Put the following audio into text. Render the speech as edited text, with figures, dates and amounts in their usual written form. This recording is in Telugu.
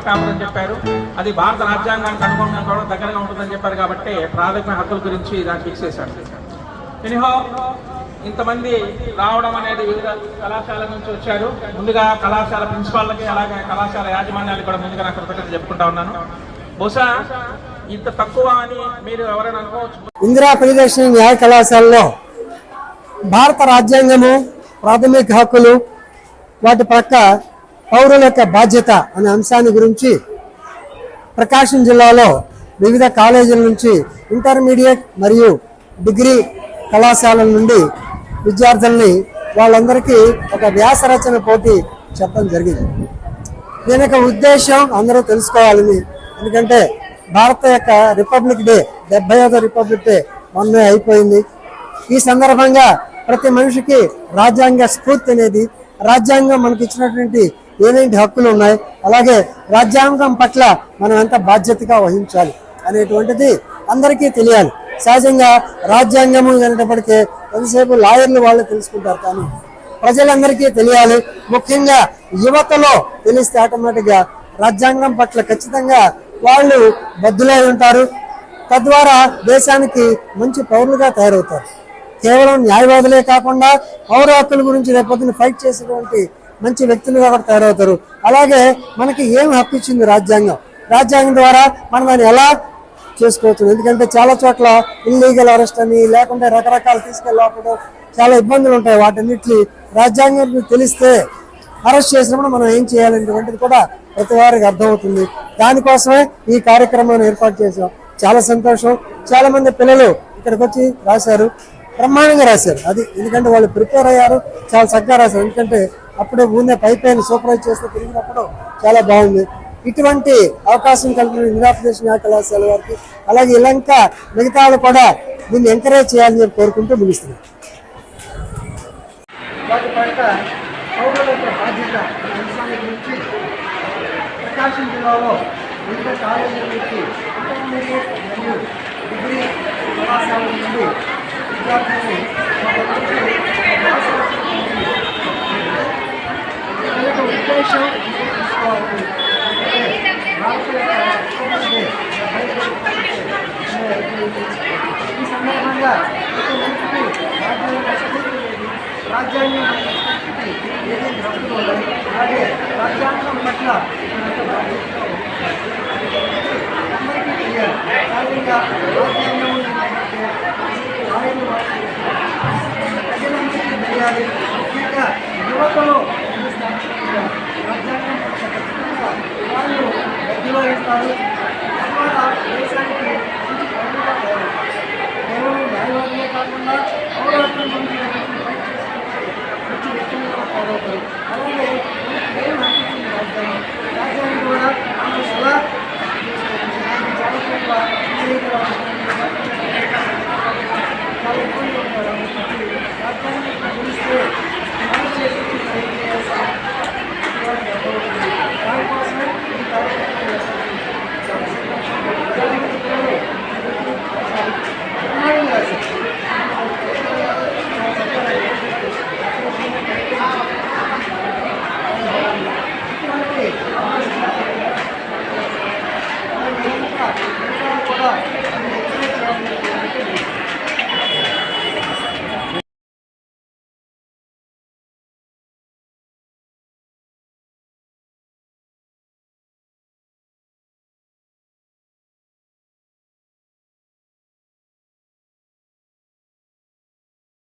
పేపర్ అని చెప్పారు. అది భారత రాజ్యాంగానికి అనుగుణంగా కూడా దగ్గరగా ఉంటుందని చెప్పారు కాబట్టి ప్రాథమిక హక్కుల గురించి దాన్ని ఫిక్స్ చేశారు. ఎనిహో ఇంతమంది రావడం అనేది వివిధ కళాశాల నుంచి వచ్చారు. ముందుగా కళాశాల ప్రిన్సిపాల్కి అలాగే కళాశాల యాజమాన్యాలకు కూడా ముందుగా నా కృతజ్ఞతలు చెప్పుకుంటా ఉన్నాను. బహుశా ఇంత తక్కువ అని మీరు ఎవరైనా అనుకోవచ్చు. ఇందిరా ప్రియదర్శిని న్యాయ కళాశాలలో భారత రాజ్యాంగము, ప్రాథమిక హక్కులు, వాటి పక్క పౌరుల యొక్క బాధ్యత అనే అంశాన్ని గురించి ప్రకాశం జిల్లాలో వివిధ కాలేజీల నుంచి ఇంటర్మీడియట్ మరియు డిగ్రీ కళాశాలల నుండి విద్యార్థుల్ని వాళ్ళందరికీ ఒక వ్యాస రచన పోటీ చెప్పడం జరిగింది. దీని యొక్క ఉద్దేశం అందరూ తెలుసుకోవాలని, ఎందుకంటే భారత యొక్క రిపబ్లిక్ డే 70వ రిపబ్లిక్ డే మొన్నే అయిపోయింది. ఈ సందర్భంగా ప్రతి మనిషికి రాజ్యాంగ స్ఫూర్తి అనేది, రాజ్యాంగం మనకి ఇచ్చినటువంటి ఏమేంటి హక్కులు ఉన్నాయి, అలాగే రాజ్యాంగం పట్ల మనం ఎంత బాధ్యతగా వహించాలి అనేటువంటిది అందరికీ తెలియాలి. సహజంగా రాజ్యాంగము అనేటప్పటికీ ఎంతసేపు లాయర్లు వాళ్ళు తెలుసుకుంటారు, కానీ ప్రజలందరికీ తెలియాలి. ముఖ్యంగా యువతలో తెలిస్తే ఆటోమేటిక్గా రాజ్యాంగం పట్ల ఖచ్చితంగా వాళ్ళు బద్దులై ఉంటారు. తద్వారా దేశానికి మంచి పౌరులుగా తయారవుతారు. కేవలం న్యాయవాదులే కాకుండా పౌర హక్కుల గురించి రేపొద్దున ఫైట్ చేసేటువంటి మంచి వ్యక్తులుగా కూడా తయారవుతారు. అలాగే మనకి ఏం హక్కు ఇచ్చింది రాజ్యాంగం, రాజ్యాంగం ద్వారా మనం దాన్ని ఎలా చేసుకోవచ్చు. ఎందుకంటే చాలా చోట్ల ఇల్లీగల్ అరెస్ట్ అని లేకుంటే రకరకాల తీసుకెళ్ళకపోవడం చాలా ఇబ్బందులు ఉంటాయి. వాటన్నిటి రాజ్యాంగం తెలిస్తే అరెస్ట్ చేసినప్పుడు మనం ఏం చేయాలనేటువంటిది కూడా ప్రతి వారికి అర్థమవుతుంది. దానికోసమే ఈ కార్యక్రమాన్ని ఏర్పాటు చేసాం. చాలా సంతోషం. చాలా మంది పిల్లలు ఇక్కడికి వచ్చి రాశారు, బ్రహ్మాండంగా రాశారు. అది ఎందుకంటే వాళ్ళు ప్రిపేర్ అయ్యారు, చాలా చక్కగా రాశారు. ఎందుకంటే అప్పుడే ఊనే పైపైన సూపర్వైజ్ చేస్తూ తిరిగినప్పుడు చాలా బాగుంది. ఇటువంటి అవకాశం కలిగిన ఇందిరా ప్రియదర్శిని న్యాయ కళాశాల వారికి, అలాగే ఇలాంక మిగతా వాళ్ళు కూడా దీన్ని ఎంకరేజ్ చేయాలని చెప్పి కోరుకుంటూ ముగిస్తున్నారు. వాటి పట్ల పౌరుల యొక్క బాధ్యత అనే అంశాల గురించి ప్రకాశం జిల్లాలో వివిధ కాలేజీల నుంచి ఇంటర్మీడియట్ మరియు డిగ్రీ కళాశాల నుండి విద్యార్థులను ఉద్దేశం తీసుకోవాలి. ఈ సందర్భంగా రాజ్యాంగం ఏదైతే హక్కులు ఉన్నాయి, అలాగే రాజ్యాంగం పట్ల అందరికీ తెలియాలి. సహజంగా రాజ్యాంగం ప్రజలందరికీ తెలియాలి. ముఖ్యంగా యువతలో రాజ్యాంగం పట్ల ఖచ్చితంగా వాళ్ళు బద్దులవుతారు. తద్వారా దేశానికి మంచి పౌరులుగా తయారవుతారు. కేవలం న్యాయవాదులే కాకుండా పౌర హక్కుల గురించి మంచి వ్యక్తులుగా తయారవుతారు. అలాగే ఏం అనిపించింది రాజ్యాంగం కూడా మన సలహా